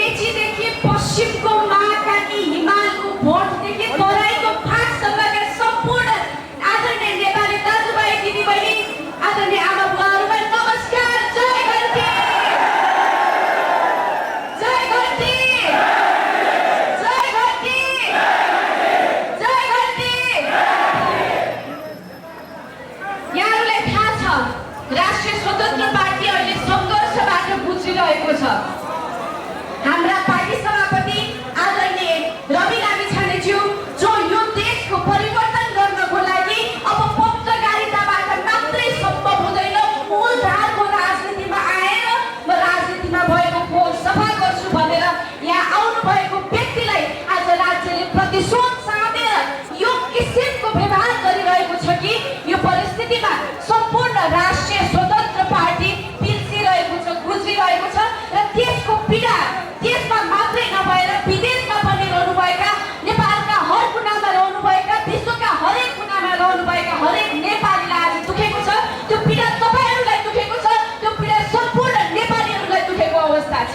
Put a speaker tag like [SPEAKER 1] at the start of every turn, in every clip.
[SPEAKER 1] मेचीदेखि पश्चिमको महाकाली हिमालको भोटदेखि तराईको फाटसम्मका सम्पूर्ण आदरणीय नेपाली दाजुभाइ दिदीबहिनी आदरणीय आमा बुवाहरूलाई नमस्कार। जय गन्ती, जय गन्ती, जय गन्ती, जय गन्ती। यहाँहरूलाई थाहा छ राष्ट्रिय स्वतन्त्र पार्टी अहिले सङ्घर्षबाट गुज्रिरहेको छ। हाम्रा पार्टी सभापति आदरणीय रवि लामिछानेज्यू जो यो देशको परिवर्तन गर्नको लागि अब पत्रकारिताबाट मात्रै सम्भव हुँदैन, मूलधारको राजनीतिमा आएर म राजनीतिमा भएको फोहोर सफा गर्छु भनेर यहाँ आउनुभएको व्यक्तिलाई आज राज्यले प्रतिशोध साँधेर यो किसिमको व्यवहार गरिरहेको छ कि यो परिस्थितिमा सम्पूर्ण राष्ट्रिय स्वतन्त्र पार्टी पिल्सिरहेको छ, गुज्रिरहेको छ र त्यसको पीडा देशमा मात्रै नभएर विदेशमा पनि रहनुभएका, नेपालका हर कुनामा रहनुभएका, विश्वका हरेक कुनामा रहनुभएका हरेक नेपालीलाई आज दुखेको छ। त्यो पीडा तपाईँहरूलाई दुखेको छ, त्यो पीडा सम्पूर्ण नेपालीहरूलाई दुखेको अवस्था छ।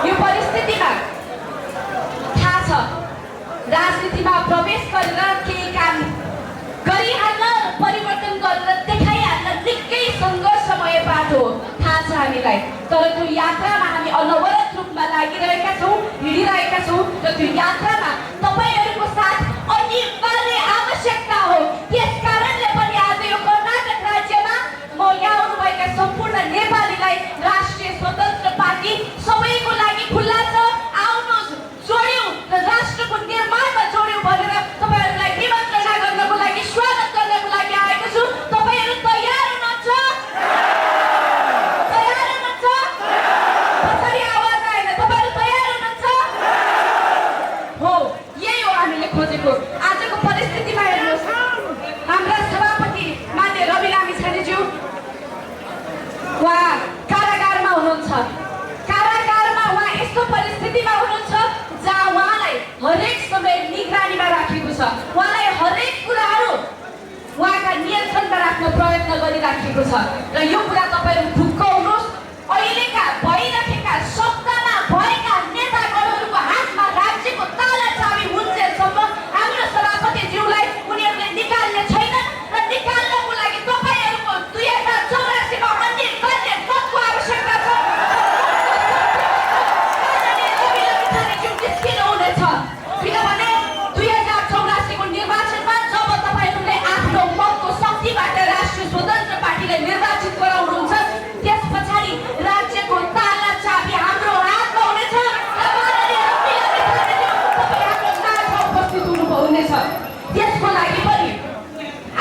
[SPEAKER 1] यो परिस्थितिमा थाहा छ राजनीतिमा प्रवेश गरेर केही काम गरिहाल्न, परिवर्तन गरेर देखाइहाल्न निकै सङ्घर्षमय बाटो हो, थाहा छ हामीलाई। तर त्यो यात्रामा हामी अनवरत रूपमा लागिरहेका छौँ, हिँडिरहेका छौँ र त्यो यात्रामा तपाईँहरूको साथ अनिवार्य आवश्यकता हो। त्यस कारणले पनि आज यो कर्नाटक राज्यमा म यहाँ आउनुभएका सम्पूर्ण नेपालीलाई राष्ट्रिय स्वतन्त्र पार्टी सबैको लागि खुल्ला छ। आउनुहोस्, जोड्यौँ र राष्ट्रको निर्माणमा जोड्यौँ भनेर तपाईँहरूलाई निमन्त्रणा गर्नको लागि, स्वागत गर्नको लागि आएको छु। तपाईँहरू तयार हुनुहुन्छ? तयार हुनुहुन्छ? पछाडि आवाज आएन। तपाईँहरू तयार हुनुहुन्छ? हो, यही हो हामीले खोजेको। आजको परिस्थितिमा हेर्नुहोस्, हाम्रा सभापति मान्य रवि लामिछानेज्यू उहाँ कारागारमा हुनुहुन्छ। कारागारमा उहाँ यस्तो परिस्थितिमा हुनुहुन्छ जहाँ उहाँलाई हरेक समय निगरानीमा राखेको छ। उहाँलाई हरेक कुराहरू उहाँका नियन्त्रणमा राख्न प्रयत्न गरिराखेको छ र यो कुरा तपाईँहरू ढुक्क हुनुहोस्। अहिलेका भइरहेका सत्तामा भएका नेतागणहरूको हातमा राज्यको ताला चाबी हुन्जेलसम्म हाम्रो सभापतिज्यूलाई उनीहरूले निकाल्ने छैन र निकाल्नको लागि तपाईँहरूको 2084 मा अनिवार्य मतको आवश्यकता छ। निस्किनु हुनेछ किनभने 2084 को निर्वाचनमा जब तपाईँहरूले आफ्नो मतको शक्तिबाट राष्ट्रिय स्वतन्त्र पार्टीलाई निर्वाचित गराउनुहुन्छ त्यस पछाडि राज्यको ताला चाबी हाम्रो हातमा हुनेछ र तपाईँ हाम्रो माझमा उपस्थित हुनुहुनेछ। त्यसको लागि पनि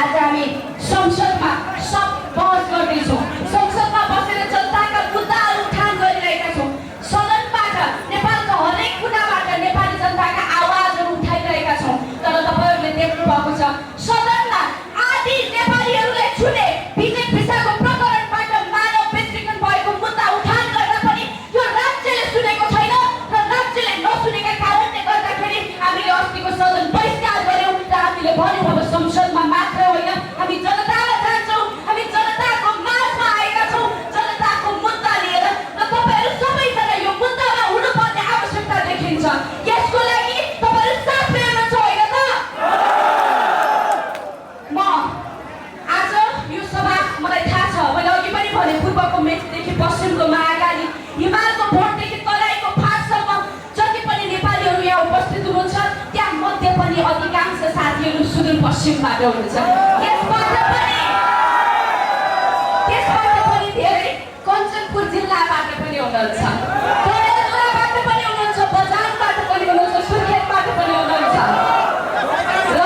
[SPEAKER 1] आज हामी संसदमा सब बहस गर्दैछौँ। संसदमा बसेर जनताका मुद्दाहरू उठान गरिरहेका छौँ। सदनबाट नेपालका हरेक कुनाबाट नेपाली जनताका आवाजहरू उठाइरहेका छौँ। तर तपाईँहरूले देख्नु भएको छ सदनमा आदि नेपालीहरूले छुने विजय विशाको प्रकरणबाट मानव विसर्जन भएको मुद्दा उठान गर्दा पनि यो राज्यले सुनेको छैन र राज्यले नसुनेका कारणले गर्दाखेरि हामीले अस्तिको सदन बहिष्कार गर्यौँ र हामीले भन्यौँ अब संसदमा मात्र होइन, हामी जनतामा जान्छौँ, हामी जनताको माझमा आएका छौँ, जनताको मुद्दा लिएर र तपाईँहरू सबैजना यो मुद्दामा हुनुपर्ने आवश्यकता देखिन्छ। यसको लागि तपाईँहरू साथ फेर्नुहुन्छ होइन त? म आज यो सभा मलाई थाहा छ, मैले अघि पनि भने पूर्वको मेचीदेखि पश्चिमको महाकाली हिमालको भोटदेखि तराईको फाटसम्म जति पनि नेपालीहरू यहाँ उपस्थित हुनुहुन्छ त्यहाँ मध्ये पनि अधिकांश साथीहरू सुदूरपश्चिमबाट हुनुहुन्छ। त्यसबाट पनि धेरै कञ्चनपुर जिल्लाबाट पनि हुनुहुन्छ, डडेलधुराबाट पनि हुनुहुन्छ, बजारबाट पनि हुनुहुन्छ, सुर्खेतबाट पनि हुनुहुन्छ र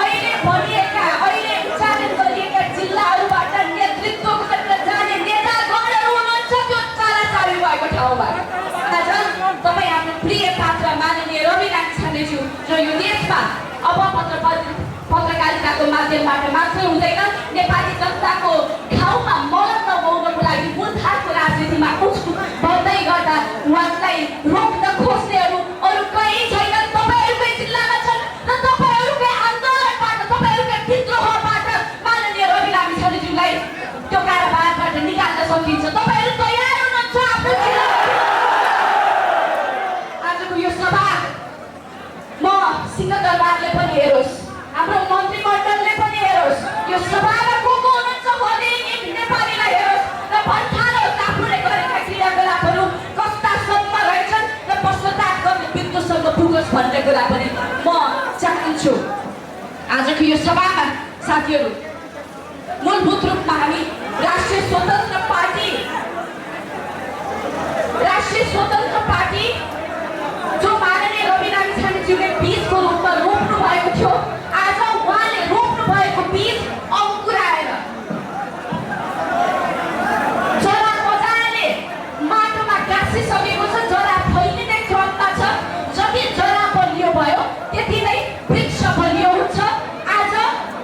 [SPEAKER 1] अहिले भनिएका, अहिले उच्चारण गरिएका जिल्लाहरूबाट नेतृत्व गरेर जाने नेतागणहरू हुनुहुन्छ त्यो चालाचाली भएको ठाउँमा। आज तपाईँ आफ्नो प्रिय पात्र माननीय रवि लामिछानेज्यू जो यो देशमा अब पत्रकारिताको माध्यमबाट मात्रै हुँदैन, नेपाली जनताको घाउमा मलम लगाउनको लागि मूलधारको राजनीतिमा बढ्दै गर्दा उहाँलाई रोक्न खोज्नेहरू अरू कहीँ छैनन्, तपाईँहरूकै जिल्लामा छन् र तपाईँहरूकै आन्दोलनबाट, तपाईँहरूकै विद्रोहबाट माननीय रवि लामिछानेज्यूलाई त्यो कारागारबाट निकाल्न सकिन्छ। तपाईँहरू तयार हुनुहुन्छ आफ्नो जिल्ला भन्थालोस् आफूले गरेका क्रियाकलापहरू कस्तासम्म रहेछन् र पश्चाताप गर्ने बिन्दुसम्म पुगोस् भन्ने कुरा पनि म चाहन्छु। आजको यो सभामा साथीहरू मूलभूत रूपमा हामी राष्ट्रिय स्वतन्त्र पार्टी जो माननीय रवि लामिछानेज्यूले बीजको रूपमा रोप्नु भएको थियो, आज उहाँले रोप्नु भएको बीज अंकुराएर जरा मजाले माटोमा गाँसिसकेको छ, जरा फैलिने क्रममा छ। जति जरा बलियो भयो त्यति नै वृक्ष बलियो हुन्छ। आज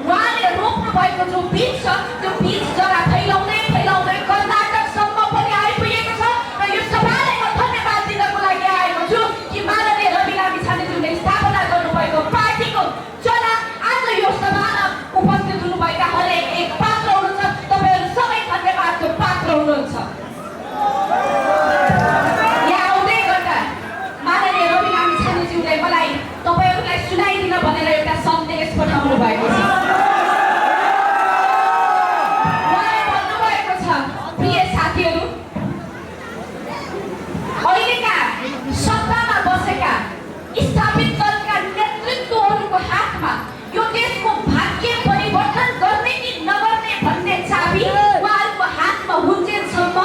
[SPEAKER 1] उहाँले रोप्नु भएको जो बीज छ त्यो बीज जरा फैलाउँदै फैलाउँदै कर्नाटकसम्म पनि आइपुगेको छ र यो सभालाई म धन्यवाद दिनको लागि आएको छु कि माननीय रवि लामिछानेज्यूले स्थापना गर्नुभएको पार्टीको जरा आज यो सभामा उपस्थित हुनुभएका हरेक एक पात्र हुनुहुन्छ। तपाईहरु सबै धन्यवादको पात्र हुनुहुन्छ। यहाँ आउँदै गर्दा माननीय रवि लामिछानेज्यूले मलाई तपाईहरुलाई सुनाइदिन भनेर एउटा सन्देश पठाउनु भएको छ। उहाँले भन्नुभएको छ, प्रिय साथीहरू, अहिलेका सत्तामा बसेका स्थापित दलका नेतृत्वहरूको हातमा यो देशको भाग्य परिवर्तन गर्ने कि नगर्ने भन्ने चाबी उहाँहरूको हातमा हुन्जेलसम्म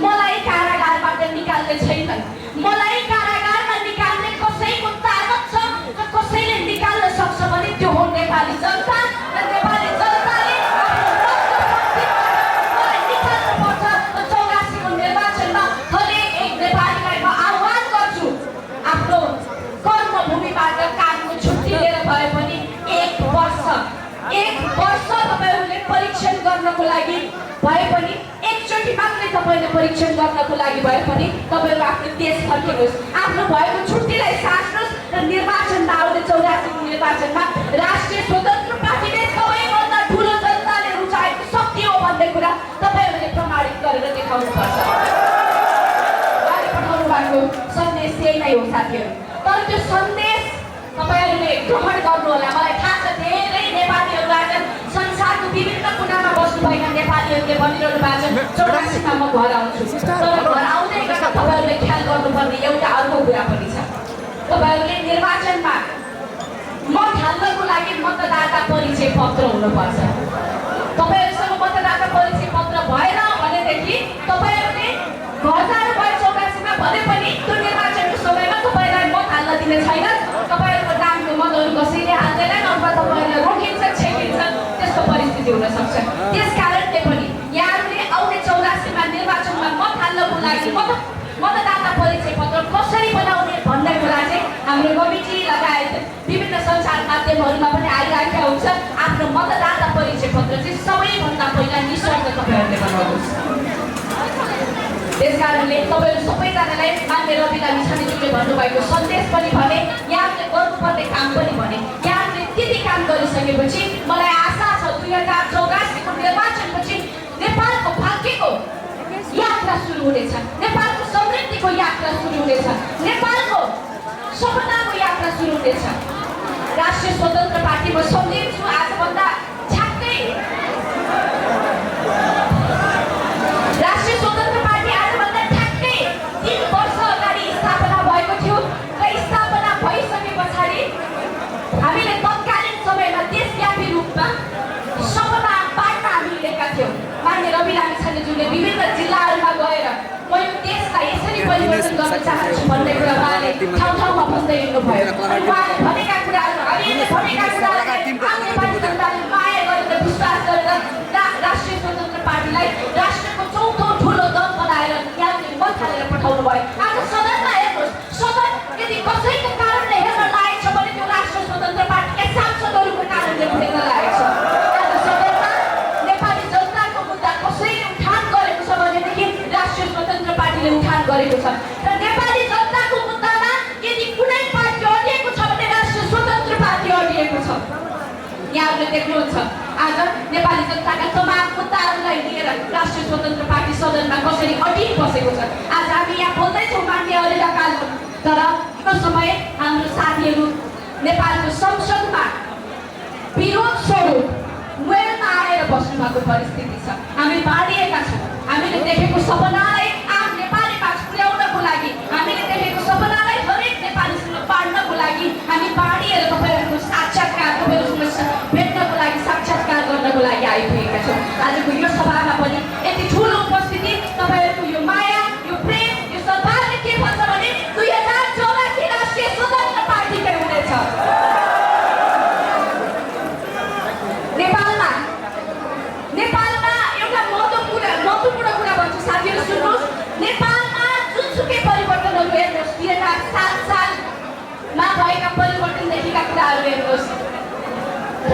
[SPEAKER 1] मलाई कारागारबाट निकाल्ने छैनन्। मलाई कारागारमा निकाल्ने कसैको ताकत छ र कसैले निकाल्न सक्छ भने त्यो हो नेपाली जनता र नेपाली जनताले मलाई निकाल्नुपर्छ। र 84 को निर्वाचनमा हरेक एक नेपालीलाई म आह्वान गर्छु, आफ्नो कर्मभूमिबाट कामको छुट्टी लिएर भए पनि एक वर्ष तपाईहरुले परीक्षण गर्नको लागि भए पनि एकचोटि मात्रै तपाईले परीक्षण गर्नको लागि भए पनि तपाईहरु आफ्नो देश फर्किनुहोस्, आफ्नो भएको छुट्टीलाई साट्नुहोस् र निर्वाचनमा आउने 84 को निर्वाचनमा राष्ट्रिय स्वतन्त्र पार्टीले सबैभन्दा ठूलो जनताले रुचाएको शक्ति हो भन्ने कुरा तपाईहरुले प्रमाणित गरेर देखाउनुपर्छ। उहाँले पठाउनु भएको सन्देश यही नै हो साथीहरू। तर त्यो सन्देश तपाईहरुले ग्रहण गर्नु होला। मलाई थाहा छ धेरै नेपालीहरु आज संसारको विभिन्न कुनामा बस्नुभएका नेपालीहरुले भनिरहनु भएको छ 84 मा म घर आउँछु। तर घर आउँदै गर्दा तपाईहरुले ख्याल गर्नुपर्ने एउटा अर्को कुरा पनि छ। तपाईहरुले निर्वाचनमा मत हाल्नको लागि मतदाता परिचय पत्र हुनुपर्छ। तपाईहरुसँग मतदाता परिचय पत्र भएन भनेदेखि तपाईहरुले घर जानु भयो 84 मा भने पनि त्यो निर्वाचनको समयमा तपाईलाई मत हाल्न दिने छैन। तपाईहरुको नामको मतहरु कसैले हाल्दैनन् अथवा तपाईहरुलाई रोकिन्छ, छेकिन्छ, त्यस्तो परिस्थिति हुन सक्छ। त्यसकारणले पनि यहाँहरुले आउने 84 मा निर्वाचनमा मत हाल्नको लागि मतदाता परिचय पत्र कसरी बनाउने भन्ने कुरा चाहिँ हाम्रो कमिटी लगायत विभिन्न सञ्चार माध्यमहरुमा पनि आइराखेको हुन्छ। आफ्नो मतदाता परिचय पत्र चाहिँ सबैभन्दा पहिला निशर्त तपाईहरुले बनाउनुहोस्। त्यसकारणले तपाईहरु सबैजनालाई मान्य रवि लामिछानेज्यूले भन्नुभएको सन्देश पनि भने, यहाँले गर्नुपर्ने काम पनि भने। यहाँले त्यति काम गरिसकेपछि मलाई आशा छ 2084 को निर्वाचनपछि नेपालको भाग्यको यात्रा सुरु हुनेछ, नेपालको समृद्धिको यात्रा सुरु हुनेछ, नेपालको सपनाको यात्रा सुरु हुनेछ। राष्ट्रिय स्वतन्त्र पार्टी म सम्झिन्छु आजभन्दा छ्याक्कै राष्ट्रिय स्वतन्त्र पार्टी आजभन्दा ठ्याक्कै 3 वर्ष अगाडि स्थापना भएको थियो र स्थापना भइसके पछाडि हामीले तत्कालीन समयमा देशव्यापी रूपमा सपना बाट्न हामी हिँडेका थियौँ। मान्य रवि लामिछानेज्यूले विभिन्न जिल्लाहरूमा गएर म यो देशलाई यसरी परिवर्तन गर्न चाहन्छु भन्ने कुरा उहाँले ठाउँ ठाउँमा भन्दै हिँड्नुभयो। उहाँले भनेका कुराहरू, हामीले भनेका कुराहरू नेपाली जनताले माया गरेर विश्वास गरेर राष्ट्रिय स्वतन्त्र पार्टीलाई राष्ट्रको चौथो ठुलो दल बनाएर यहाँले मत हालेर पठाउनु भयो। आज सदनमा हेर्नुहोस्, सदन यदि कसैको कारणले हेर्न लागेको छ भने त्यो राष्ट्रिय स्वतन्त्र पार्टीका सांसदहरूको कारणले हेर्न लागेको छ। आज सदनमा नेपाली जनताको मुद्दा कसैले उठान गरेको छ भनेदेखि राष्ट्रिय स्वतन्त्र पार्टीले उठान गरेको छ। र नेपाली जनताको मुद्दामा यदि कुनै पार्टी अडिएको छ भने राष्ट्रिय स्वतन्त्र पार्टी अडिएको छ। यहाँले देख्नुहुन्छ आज नेपाली जनताका तमाम मुद्दाहरूलाई लिएर राष्ट्रिय स्वतन्त्र पार्टी सदनमा कसरी अडिग बसेको छ। आज हामी यहाँ बोल्दैछौँ मान्य अनिलाकालको, तर यो समय हाम्रो साथीहरू नेपालको संसदमा विरोध स्वरूप वेलमा आएर बस्नुभएको परिस्थिति छ। हामी बाँडिएका छौँ, हामीले देखेको सपनालाई आम नेपालीमा पुर्याउनको लागि, हामीले देखेको सपनालाई हरेक नेपालीसँग बाँड्नको लागि हामी बाँडिएर तपाईँहरूको साक्षात्कार, तपाईँहरूसँग भेट्नको लागि, साक्षात्कार गर्नको लागि आइपुगेका छौँ। आजको यो सभामा पनि यति ठुलो उपस्थिति, तपाईँहरूको यो माया, यो प्रेम, यो सद्भावना के भन्छ भने 2084 राष्ट्रिय स्वतन्त्र पार्टीकै हुनेछ। नेपालमा एउटा महत्त्वपूर्ण कुरा भन्छु साथीहरू, सुन्नुहोस्। नेपालमा जुनसुकै परिवर्तनहरू हेर्नुहोस्, 2007 सालमा भएका परिवर्तनदेखिका कुराहरू हेर्नुहोस्।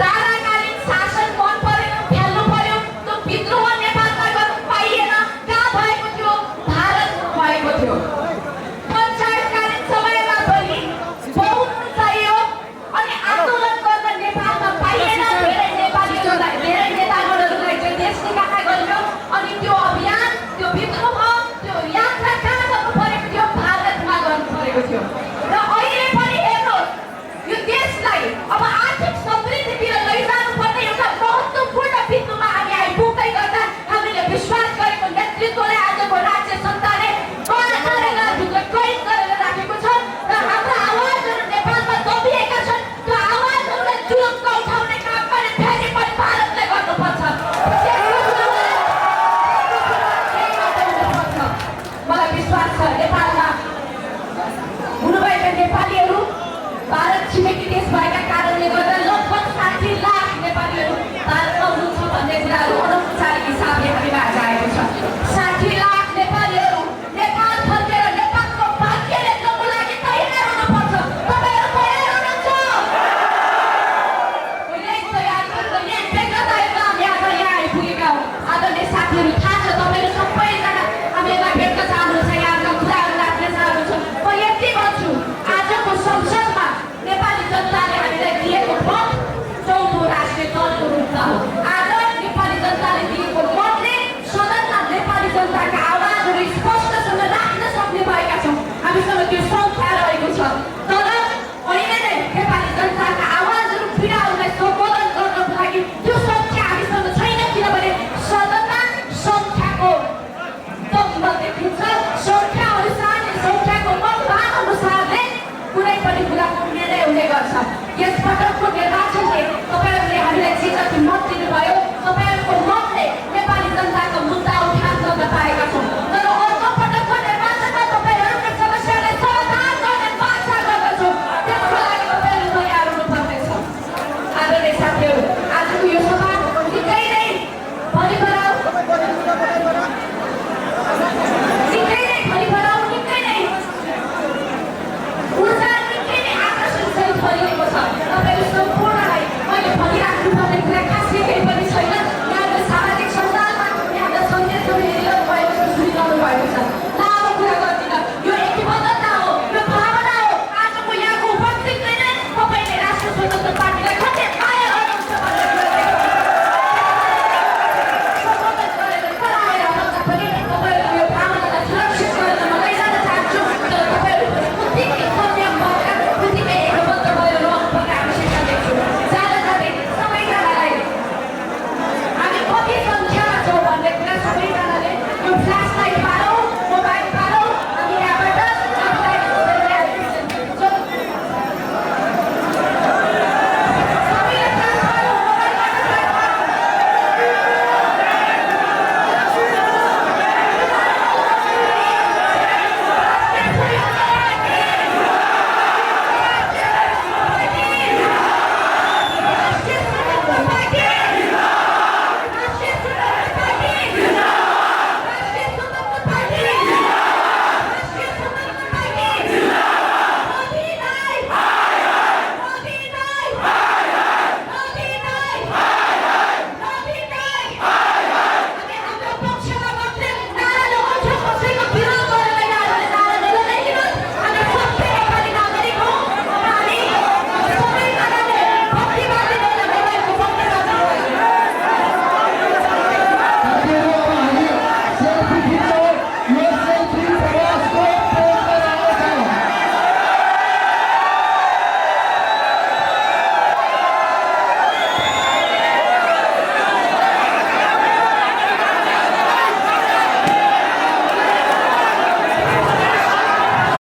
[SPEAKER 1] राणाकालीन शासन मन परेन, फ्याल्नु पर्यो, त्यो विद्रोह नेपालमा गर्नु पाइएन। कहाँ भएको थियो? भारतमा भएको थियो। पञ्चायतकालीन समयमा पनि बहुमत चाहियो अनि आन्दोलन गर्न नेपालमा पाइएन। धेरै नेपालीहरूलाई, धेरै नेतागणहरूलाई चाहिँ देश निकाला गरियो अनि त्यो अभियान, त्यो विद्रोह, त्यो यात्रा कहाँ गर्नु परेको थियो? भारतमा गर्नु परेको थियो। र अहिले पनि हेर्नुहोस्, यो देशलाई अब आर्थिक समृद्धितिर लैजानु पर्ने एउटा महत्त्वपूर्ण बिन्दुमा हामी आइपुग्दै गर्दा हामीले विश्वास गरेको नेतृत्वले आजको राज्य सत्ताले बडा गरेर भित्र कैद गरेर राखेको छ र हाम्रा आवाजहरू नेपालमा दबिएका छन्। त्यो आवाजहरूलाई जुलुक्क उठाउने काम पनि फेरि पनि भारतले गर्नुपर्छ। मलाई विश्वास छ नेपालमा हुनुभएका नेपालीहरू भारत छिमेकी देश भएका कारणले गर्दा लगभग 60 लाख नेपालीहरू भारतमा हुनुहुन्छ भन्ने कुराहरू अनौपचारिक हिसाबले हामीमा आज आएको छ। 60 लाख